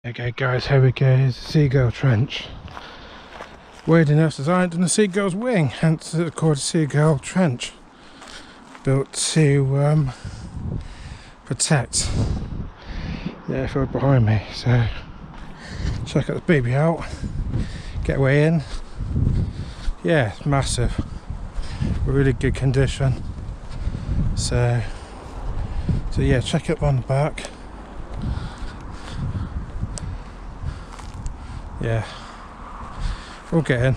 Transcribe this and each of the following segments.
Okay guys, here we go, here's the Seagull Trench. Weird enough, designed in a seagull's wing, hence it's called Seagull Trench. Built to protect the airfield behind me. So check out the baby out, get way in. Yeah, it's massive, really good condition. So yeah, check it on the back. Yeah, we'll get in.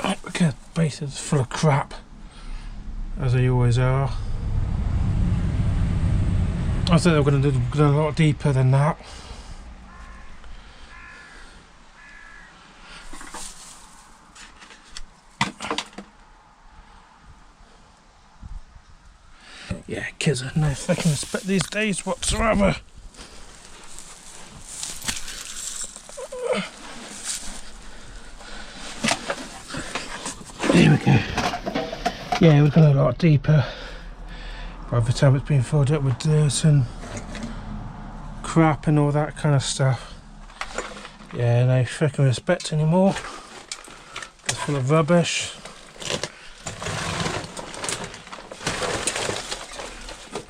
Right, look at the base, it's full of crap, as they always are. I thought they were going to go a lot deeper than that. Yeah, kids have no fucking respect these days whatsoever. There we go. Yeah, we're going a lot deeper by the time it's been filled up with dirt and crap and all that kind of stuff. Yeah, no fucking respect anymore. It's full of rubbish.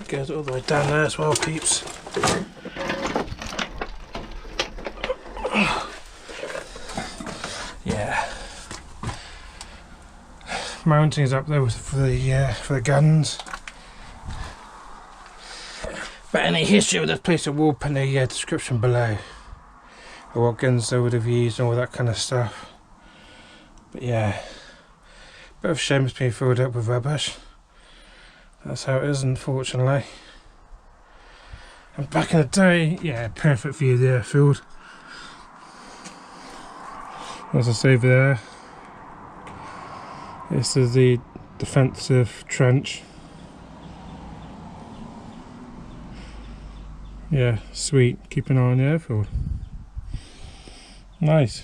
It goes all the way down there as well, peeps. Yeah. Mountings up there for the guns. But any history of this place, I will put in the description below, or what guns they would have used and all that kind of stuff. But yeah, bit of a shame it's been filled up with rubbish. That's how it is, unfortunately. And back in the day, yeah, perfect view of the airfield. As I say there, this is the defensive trench. Yeah, sweet. Keep an eye on the airfield. Nice.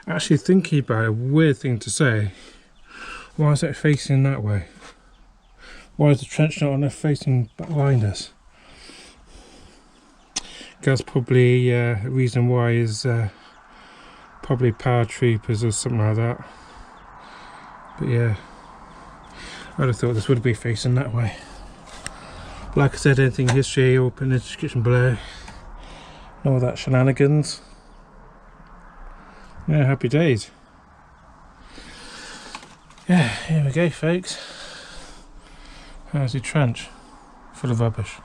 Actually thinking about it, a weird thing to say. Why is it facing that way? Why is the trench not on there facing behind us? That's probably a reason why is probably paratroopers or something like that. But yeah, I'd have thought this would be facing that way. Like I said, anything history, I'll put in the description below. And all that shenanigans. Yeah, happy days. Yeah, here we go, folks. There's the trench, full of rubbish.